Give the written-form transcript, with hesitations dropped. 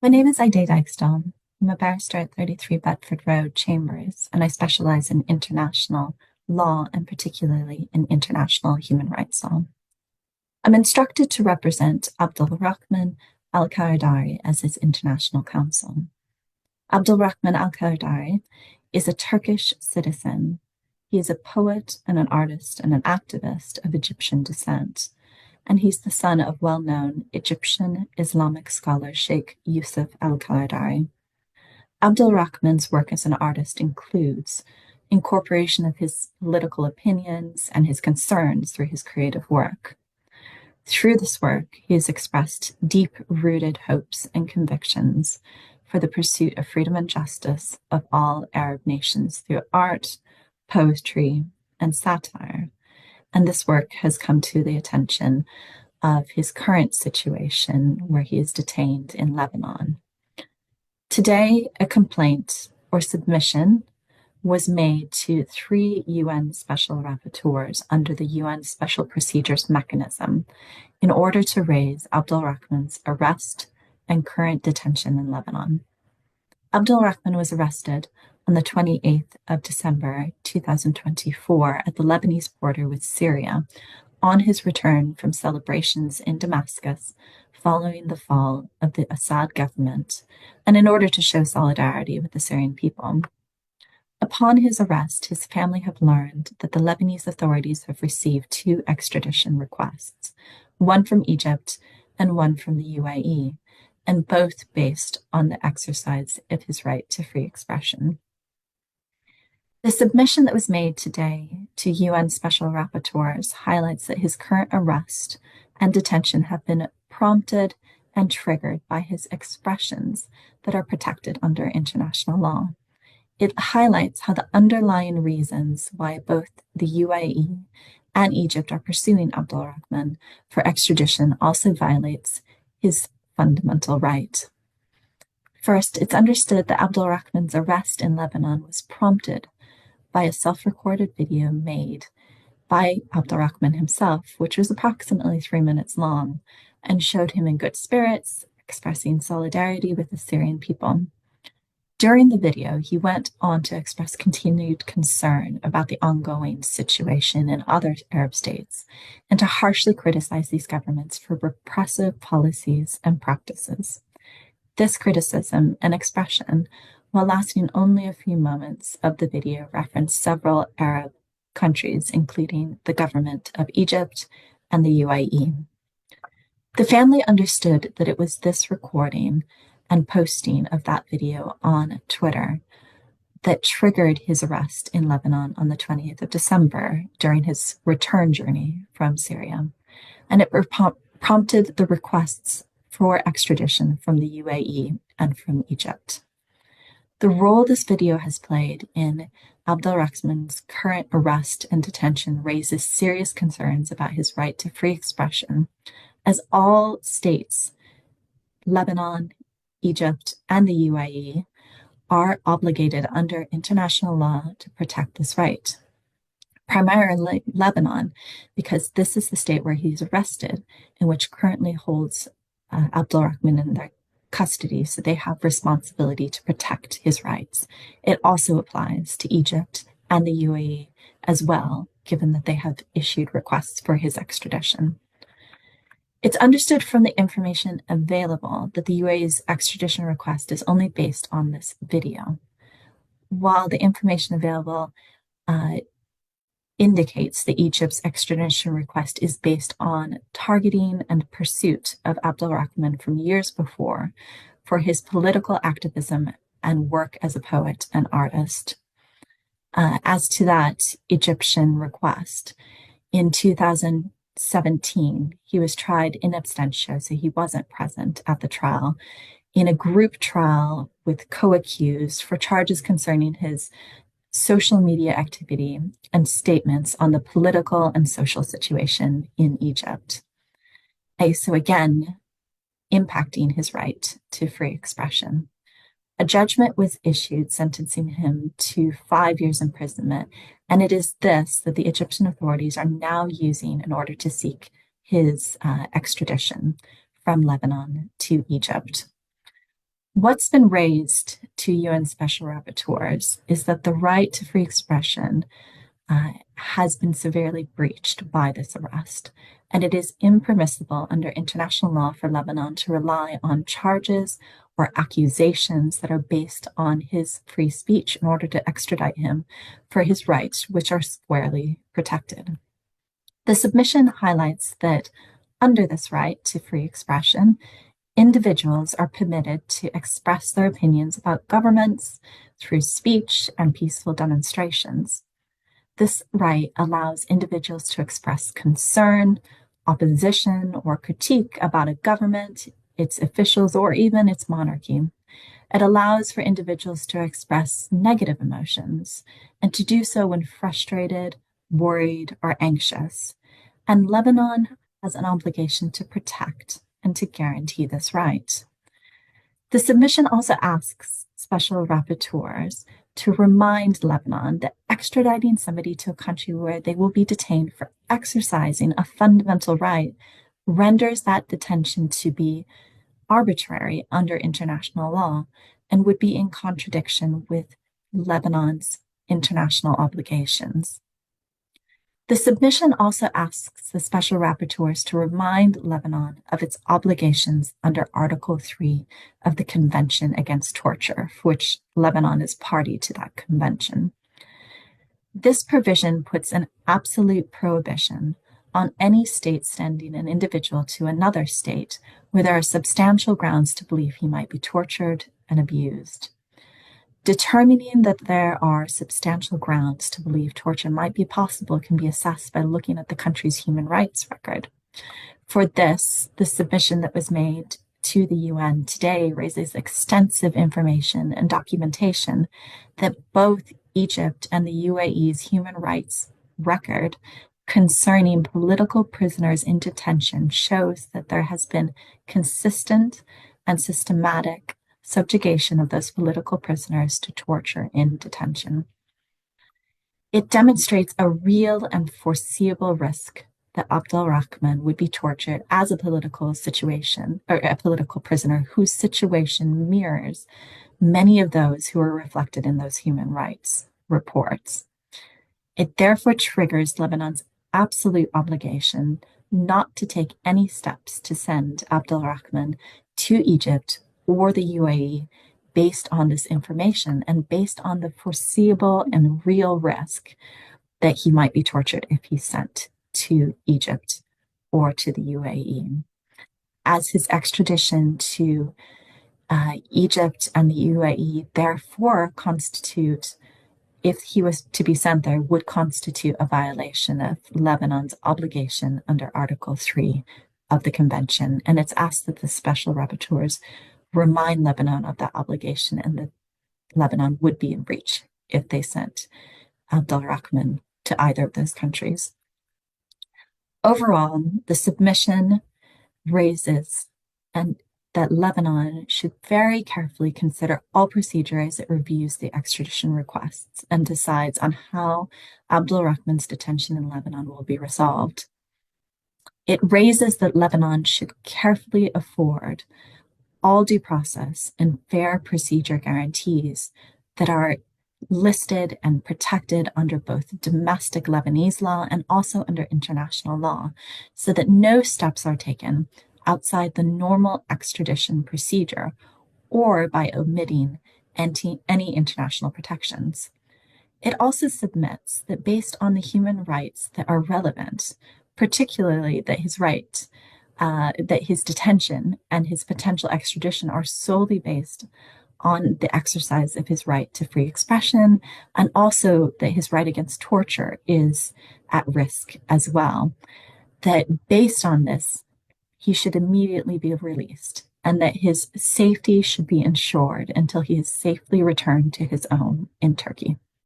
My name is Ida Dijkstal. I'm a barrister at 33 Bedford Road, Chambers, and I specialize in international law and particularly in international human rights law. I'm instructed to represent Abdulrahman al-Qaradari as his international counsel. Abdulrahman al-Qaradari is a Turkish citizen. He is a poet and an artist and an activist of Egyptian descent, and he's the son of well-known Egyptian Islamic scholar Sheikh Yusuf al-Qaradari. Abdulrahman's work as an artist includes incorporation of his political opinions and his concerns through his creative work. Through this work, he has expressed deep-rooted hopes and convictions for the pursuit of freedom and justice of all Arab nations through art, poetry, and satire. And this work has come to the attention of his current situation where he is detained in Lebanon. Today, a complaint or submission was made to 3 UN special rapporteurs under the UN Special Procedures Mechanism in order to raise Abdulrahman's arrest and current detention in Lebanon. Abdulrahman was arrested on the 28th of December 2024 at the Lebanese border with Syria on his return from celebrations in Damascus following the fall of the Assad government, and in order to show solidarity with the Syrian people. Upon his arrest, his family have learned that the Lebanese authorities have received 2 extradition requests, one from Egypt and one from the UAE, and both based on the exercise of his right to free expression. The submission that was made today to UN Special Rapporteurs highlights that his current arrest and detention have been prompted and triggered by his expressions that are protected under international law. It highlights how the underlying reasons why both the UAE and Egypt are pursuing Abdulrahman for extradition also violates his fundamental right. First, it's understood that Abdulrahman's arrest in Lebanon was prompted by a self-recorded video made by Abdulrahman himself, which was approximately 3 minutes long, and showed him in good spirits, expressing solidarity with the Syrian people. During the video, he went on to express continued concern about the ongoing situation in other Arab states and to harshly criticize these governments for repressive policies and practices. This criticism and expression, while lasting only a few moments of the video, referenced several Arab countries, including the government of Egypt and the UAE. The family understood that it was this recording and posting of that video on Twitter that triggered his arrest in Lebanon on the 20th of December during his return journey from Syria. And it prompted the requests for extradition from the UAE and from Egypt. The role this video has played in Abdulrahman's current arrest and detention raises serious concerns about his right to free expression, as all states, Lebanon, Egypt, and the UAE, are obligated under international law to protect this right. Primarily Lebanon, because this is the state where he's arrested and which currently holds Abdulrahman in their custody, so they have responsibility to protect his rights. It also applies to Egypt and the UAE as well, given that they have issued requests for his extradition. It's understood from the information available that the UAE's extradition request is only based on this video, while the information available indicates that Egypt's extradition request is based on targeting and pursuit of Abdulrahman from years before for his political activism and work as a poet and artist. As to that Egyptian request, in 2017, he was tried in absentia, so he wasn't present at the trial, in a group trial with co-accused for charges concerning his social media activity and statements on the political and social situation in Egypt. So again, impacting his right to free expression. A judgment was issued sentencing him to 5 years imprisonment, and it is this that the Egyptian authorities are now using in order to seek his extradition from Lebanon to Egypt. What's been raised to UN special rapporteurs is that the right to free expression has been severely breached by this arrest, and it is impermissible under international law for Lebanon to rely on charges or accusations that are based on his free speech in order to extradite him for his rights, which are squarely protected. The submission highlights that under this right to free expression, individuals are permitted to express their opinions about governments through speech and peaceful demonstrations. This right allows individuals to express concern, opposition, or critique about a government, its officials, or even its monarchy. It allows for individuals to express negative emotions and to do so when frustrated, worried, or anxious. And Lebanon has an obligation to protect and to guarantee this right. The submission also asks special rapporteurs to remind Lebanon that extraditing somebody to a country where they will be detained for exercising a fundamental right renders that detention to be arbitrary under international law and would be in contradiction with Lebanon's international obligations. The submission also asks the special rapporteurs to remind Lebanon of its obligations under Article 3 of the Convention Against Torture, for which Lebanon is party to that convention. This provision puts an absolute prohibition on any state sending an individual to another state where there are substantial grounds to believe he might be tortured and abused. Determining that there are substantial grounds to believe torture might be possible can be assessed by looking at the country's human rights record. For this, the submission that was made to the UN today raises extensive information and documentation that both Egypt and the UAE's human rights record concerning political prisoners in detention shows that there has been consistent and systematic subjugation of those political prisoners to torture in detention. It demonstrates a real and foreseeable risk that Abdulrahman would be tortured as a political prisoner whose situation mirrors many of those who are reflected in those human rights reports. It therefore triggers Lebanon's absolute obligation not to take any steps to send Abdulrahman to Egypt or the UAE based on this information and based on the foreseeable and real risk that he might be tortured if he's sent to Egypt or to the UAE. As his extradition to Egypt and the UAE therefore constitute, if he was to be sent there, would constitute a violation of Lebanon's obligation under Article 3 of the Convention. And it's asked that the special rapporteurs remind Lebanon of that obligation and that Lebanon would be in breach if they sent Abdulrahman to either of those countries. Overall, the submission raises that Lebanon should very carefully consider all procedure as it reviews the extradition requests and decides on how Abdulrahman's detention in Lebanon will be resolved. It raises that Lebanon should carefully afford all due process and fair procedure guarantees that are listed and protected under both domestic Lebanese law and also under international law, so that no steps are taken outside the normal extradition procedure or by omitting any international protections. It also submits that based on the human rights that are relevant, particularly that his detention and his potential extradition are solely based on the exercise of his right to free expression, and also that his right against torture is at risk as well, that based on this, he should immediately be released and that his safety should be ensured until he is safely returned to his home in Turkey.